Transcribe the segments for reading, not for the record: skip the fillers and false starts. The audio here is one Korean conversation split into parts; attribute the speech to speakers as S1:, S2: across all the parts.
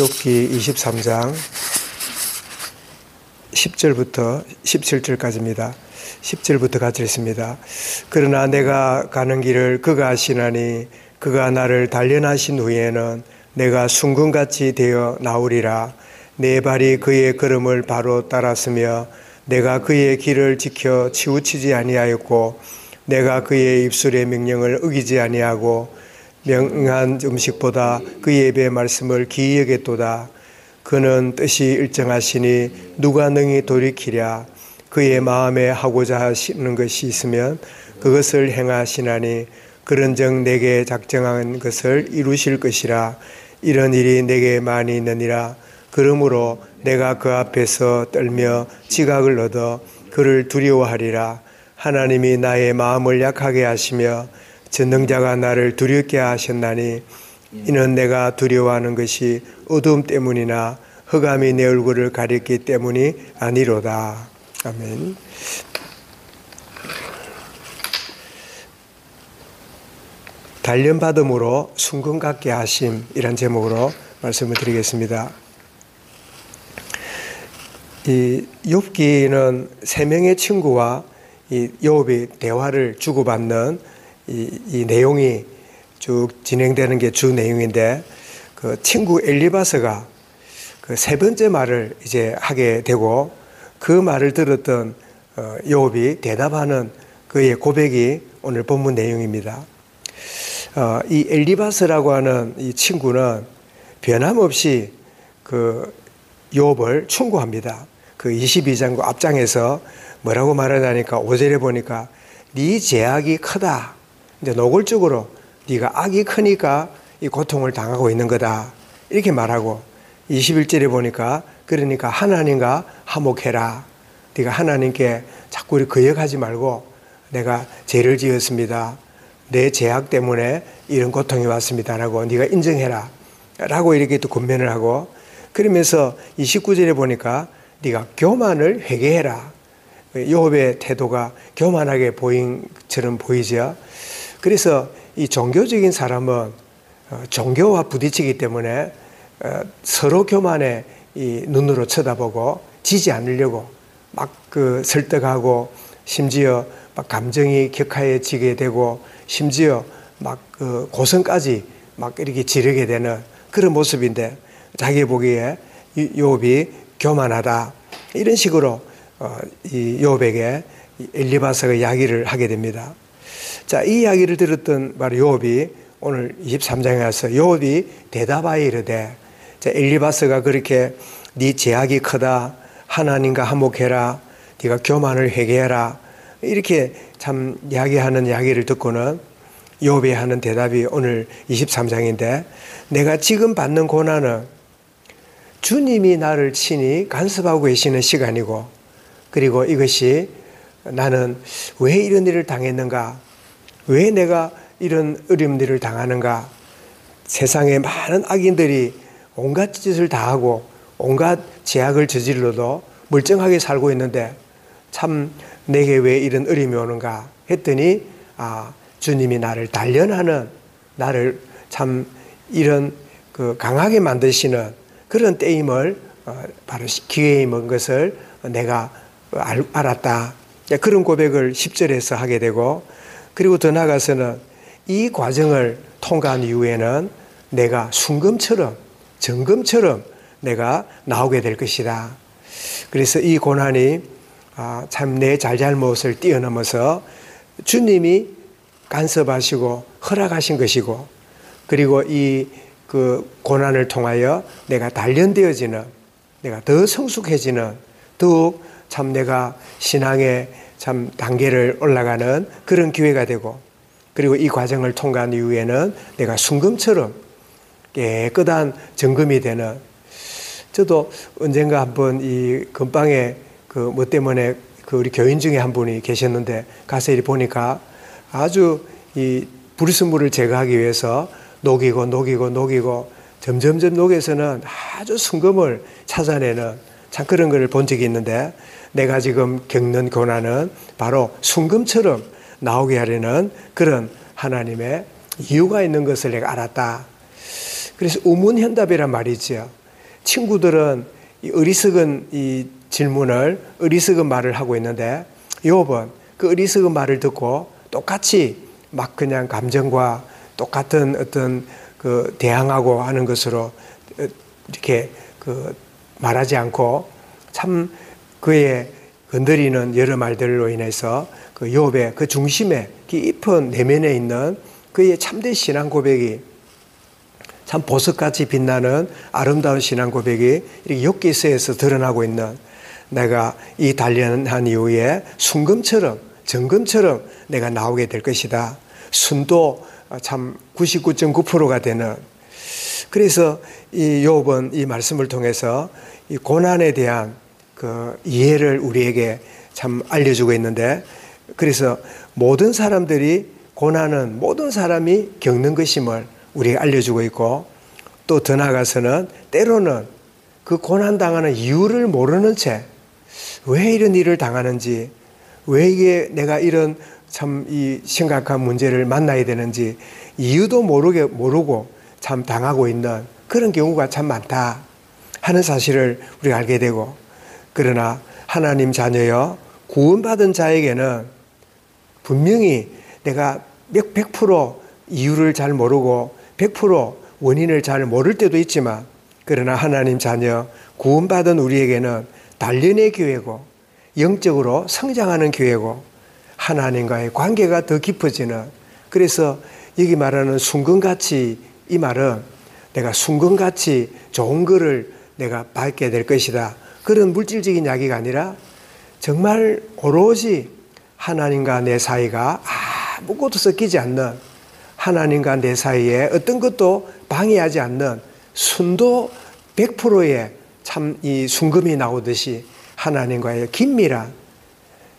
S1: 욥기 23장 10절부터 17절까지입니다. 10절부터 같이 읽습니다. 그러나 내가 가는 길을 그가 아시나니 그가 나를 단련하신 후에는 내가 순금같이 되어 나오리라. 내 발이 그의 걸음을 바로 따랐으며 내가 그의 길을 지켜 치우치지 아니하였고 내가 그의 입술의 명령을 어기지 아니하고 명한 음식보다 그의 입의 말씀을 기이 여겼도다. 그는 뜻이 일정하시니 누가 능히 돌이키랴. 그의 마음에 하고자 하시는 것이 있으면 그것을 행하시나니 그런즉 내게 작정한 것을 이루실 것이라. 이런 일이 내게 많이 있느니라. 그러므로 내가 그 앞에서 떨며 지각을 얻어 그를 두려워하리라. 하나님이 나의 마음을 약하게 하시며 전능자가 나를 두렵게 하셨나니 이는 내가 두려워하는 것이 어두움 때문이나 흑암이 내 얼굴을 가렸기 때문이 아니로다. 아멘. 단련받음으로 순금 같게 하심이란 제목으로 말씀을 드리겠습니다. 이 욥기는 세 명의 친구와 이 욥이 대화를 주고받는 이 내용이 쭉 진행되는 게 주 내용인데, 그 친구 엘리바스가 그 세 번째 말을 이제 하게 되고 그 말을 들었던 욥이 대답하는 그의 고백이 오늘 본문 내용입니다. 이 엘리바스라고 하는 이 친구는 변함없이 그 욥을 충고합니다. 그 22장 앞장에서 뭐라고 말하자니까 5절에 보니까 네 죄악이 크다. 이제 노골적으로 네가 악이 크니까 이 고통을 당하고 있는 거다. 이렇게 말하고 21절에 보니까 그러니까 하나님과 화목해라. 네가 하나님께 자꾸 거역하지 말고 내가 죄를 지었습니다. 내 죄악 때문에 이런 고통이 왔습니다. 라고 네가 인정해라. 라고 이렇게 또 권면을 하고 그러면서 29절에 보니까 네가 교만을 회개해라. 욥의 태도가 교만하게 보인 것처럼 보이죠. 그래서 이 종교적인 사람은 종교와 부딪히기 때문에 서로 교만의 이 눈으로 쳐다보고 지지 않으려고 막 그 설득하고 심지어 막 감정이 격하해지게 되고 심지어 막 그 고성까지 막 이렇게 지르게 되는 그런 모습인데 자기 보기에 욥이 교만하다 이런 식으로 이 욥에게 엘리바스가 이야기를 하게 됩니다. 자, 이 이야기를 들었던 바로 욥이 오늘 23장에 와서 욥이 대답하여 이르되, 자, 엘리바스가 그렇게 네 죄악이 크다, 하나님과 화목해라, 네가 교만을 회개해라 이렇게 참 이야기하는 이야기를 듣고는 욥이 하는 대답이 오늘 23장인데 내가 지금 받는 고난은 주님이 나를 친히 간섭하고 계시는 시간이고 그리고 이것이 나는 왜 이런 일을 당했는가, 왜 내가 이런 어려운 일을 당하는가, 세상에 많은 악인들이 온갖 짓을 다 하고 온갖 죄악을 저질러도 멀쩡하게 살고 있는데 참 내게 왜 이런 어려움이 오는가 했더니 주님이 나를 단련하는, 나를 참 이런 그 강하게 만드시는 그런 때임을 바로 기회임인 것을 내가 알았다. 그런 고백을 10절에서 하게 되고 그리고 더 나아가서는 이 과정을 통과한 이후에는 내가 순금처럼 정금처럼 내가 나오게 될 것이다. 그래서 이 고난이 참 내 잘잘못을 뛰어넘어서 주님이 간섭하시고 허락하신 것이고 그리고 이 그 고난을 통하여 내가 단련되어지는, 내가 더 성숙해지는, 더욱 참 내가 신앙의 참 단계를 올라가는 그런 기회가 되고 그리고 이 과정을 통과한 이후에는 내가 순금처럼 깨끗한 정금이 되는, 저도 언젠가 한번 이 건빵에 그 뭐 때문에 그 우리 교인 중에 한 분이 계셨는데 가서 이리 보니까 아주 이 불순물을 제거하기 위해서 녹이고 점점점 녹여서는 아주 순금을 찾아내는 참 그런 걸 본 적이 있는데 내가 지금 겪는 고난은 바로 순금처럼 나오게 하려는 그런 하나님의 이유가 있는 것을 내가 알았다. 그래서 우문현답이란 말이죠. 친구들은 이 어리석은 이 질문을, 어리석은 말을 하고 있는데 욥은 그 어리석은 말을 듣고 똑같이 막 그냥 감정과 똑같은 어떤 그 대항하고 하는 것으로 이렇게 그 말하지 않고 참 그의 건드리는 여러 말들로 인해서 그 욥의 그 중심에 깊은 내면에 있는 그의 참된 신앙 고백이, 참 보석같이 빛나는 아름다운 신앙 고백이 이렇게 욥기서에서 드러나고 있는, 내가 이 단련한 이후에 순금처럼, 정금처럼 내가 나오게 될 것이다. 순도 참 99.9%가 되는. 그래서 이 욥은 이 말씀을 통해서 이 고난에 대한 그 이해를 우리에게 참 알려주고 있는데, 그래서 모든 사람들이, 고난은 모든 사람이 겪는 것임을 우리에게 알려주고 있고, 또 더 나아가서는 때로는 그 고난당하는 이유를 모르는 채 왜 이런 일을 당하는지, 왜 이게 내가 이런 참 이 심각한 문제를 만나야 되는지 이유도 모르고 참 당하고 있는 그런 경우가 참 많다 하는 사실을 우리가 알게 되고, 그러나 하나님 자녀여, 구원받은 자에게는 분명히 내가 100% 이유를 잘 모르고 100% 원인을 잘 모를 때도 있지만, 그러나 하나님 자녀 구원받은 우리에게는 단련의 기회고 영적으로 성장하는 기회고 하나님과의 관계가 더 깊어지는, 그래서 여기 말하는 순금같이, 이 말은 내가 순금같이 좋은 거를 내가 받게 될 것이다, 그런 물질적인 이야기가 아니라 정말 오로지 하나님과 내 사이가 아무것도 섞이지 않는, 하나님과 내 사이에 어떤 것도 방해하지 않는 순도 100%의 참 이 순금이 나오듯이 하나님과의 긴밀한,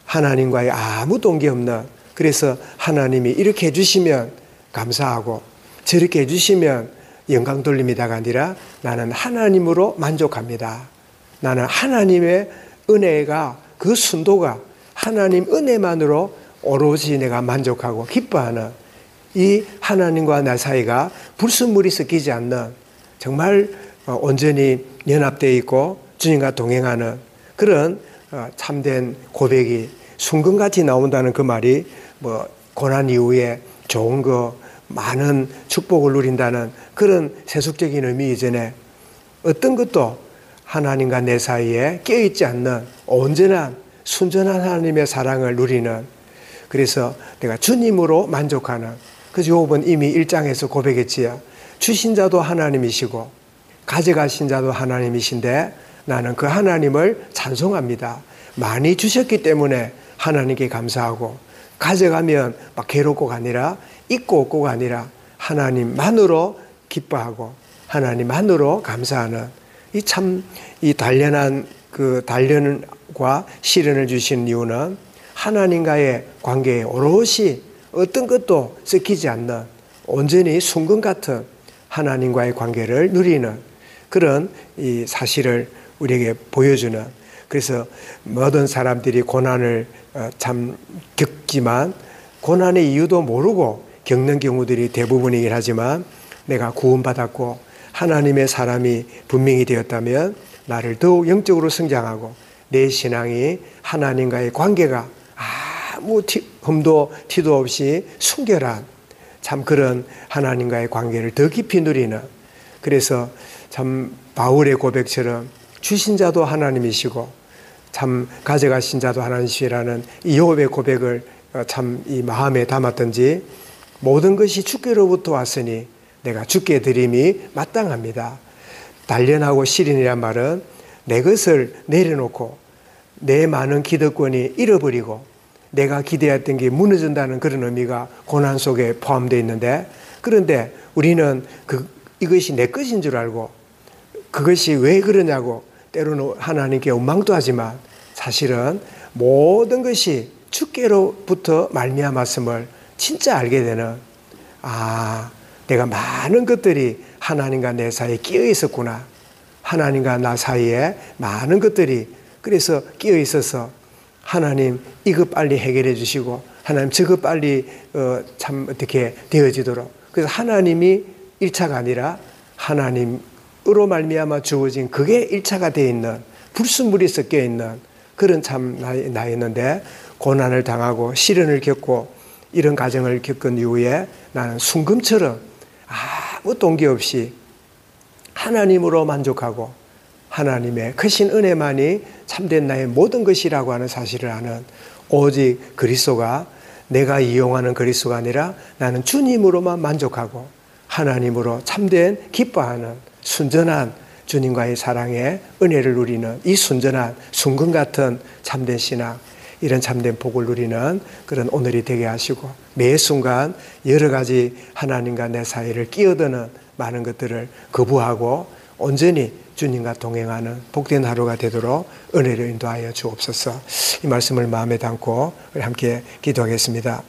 S1: 하나님과의 아무 동기 없는, 그래서 하나님이 이렇게 해주시면 감사하고 저렇게 해주시면 영광 돌립니다가 아니라 나는 하나님으로 만족합니다. 나는 하나님의 은혜가, 그 순도가 하나님 은혜만으로 오로지 내가 만족하고 기뻐하는, 이 하나님과 나 사이가 불순물이 섞이지 않는, 정말 온전히 연합되어 있고 주님과 동행하는 그런 참된 고백이 순금같이 나온다는 그 말이 뭐 고난 이후에 좋은 거, 많은 축복을 누린다는 그런 세속적인 의미 이전에 어떤 것도 하나님과 내 사이에 깨어있지 않는 온전한 순전한 하나님의 사랑을 누리는, 그래서 내가 주님으로 만족하는, 그래서 욥은 이미 1장에서 고백했지요. 주신 자도 하나님이시고 가져가신 자도 하나님이신데 나는 그 하나님을 찬송합니다. 많이 주셨기 때문에 하나님께 감사하고, 가져가면 막 괴롭고가 아니라, 있고 없고가 아니라 하나님만으로 기뻐하고 하나님만으로 감사하는, 이 참 이 단련한 그 단련과 시련을 주신 이유는 하나님과의 관계에 오롯이 어떤 것도 섞이지 않는 온전히 순금 같은 하나님과의 관계를 누리는 그런 이 사실을 우리에게 보여주는, 그래서 모든 사람들이 고난을 참 겪지만 고난의 이유도 모르고 겪는 경우들이 대부분이긴 하지만, 내가 구원받았고 하나님의 사람이 분명히 되었다면 나를 더욱 영적으로 성장하고 내 신앙이 하나님과의 관계가 아무 흠도 티도 없이 순결한 참 그런 하나님과의 관계를 더 깊이 누리는, 그래서 참 바울의 고백처럼 주신 자도 하나님이시고 참 가져가신 자도 하나님이시라는 이 욥의 고백을 참 이 마음에 담았던지, 모든 것이 주께로부터 왔으니 내가 주께 드림이 마땅합니다. 단련하고 시련이란 말은 내 것을 내려놓고 내 많은 기득권이 잃어버리고 내가 기대했던 게 무너진다는 그런 의미가 고난 속에 포함되어 있는데, 그런데 우리는 이것이 내 것인 줄 알고 그것이 왜 그러냐고 때로는 하나님께 원망도 하지만, 사실은 모든 것이 주께로부터 말미암았음을 진짜 알게 되는, 내가 많은 것들이 하나님과 내 사이에 끼어 있었구나. 하나님과 나 사이에 많은 것들이 그래서 끼어 있어서 하나님 이거 빨리 해결해 주시고 하나님 저거 빨리 참 어떻게 되어지도록, 그래서 하나님이 1차가 아니라 하나님 말미암아 주어진 그게 일차가 되어 있는 불순물이 섞여 있는 그런 참 나였는데, 고난을 당하고 시련을 겪고 이런 과정을 겪은 이후에 나는 순금처럼 아무 동기 없이 하나님으로 만족하고 하나님의 크신 은혜만이 참된 나의 모든 것이라고 하는 사실을 아는, 오직 그리스도가, 내가 이용하는 그리스도가 아니라 나는 주님으로만 만족하고 하나님으로 참된 기뻐하는 순전한 주님과의 사랑의 은혜를 누리는 이 순전한 순금 같은 참된 신앙, 이런 참된 복을 누리는 그런 오늘이 되게 하시고, 매 순간 여러 가지 하나님과 내 사이를 끼어드는 많은 것들을 거부하고 온전히 주님과 동행하는 복된 하루가 되도록 은혜를 인도하여 주옵소서. 이 말씀을 마음에 담고 함께 기도하겠습니다.